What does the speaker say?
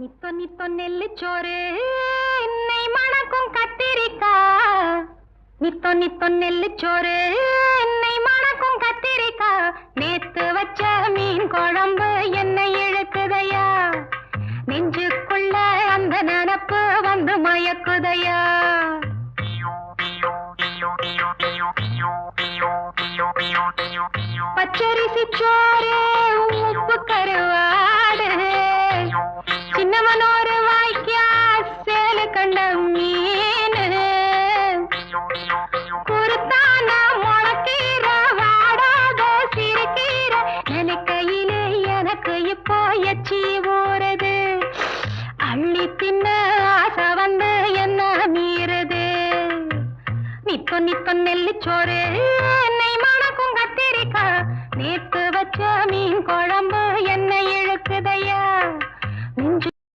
நித்தோ நித்தோ நெல்லுச்சோறு நெய் மணக்கும் கத்திரிக்கா. நித்தோ நித்தோ நெல்லுச்சோறு நெய் மணக்கும் கத்திரிக்கா. நேத்து வச்ச மீன் குழம்பு என்னை இழுக்குதையா. நெஞ்சுக்குள்ள அந்த நினப்பு வந்து மயக்குதையா. பச்சரிசி சோறு உப்பு கருவாடு. சின்னவனோரு வாய்க்கா சேலு கண்ட மீன். குருத்தான முளக்கீர வாடாத சிறுகீர. நினைக்கையிலே எனக்கு இப்போ எச்சி ஊறுது. அள்ளி தின்ன ஆசை வந்து என்ன மீறுது. நித்தோ நித்தோ நெல்லுச்சோறு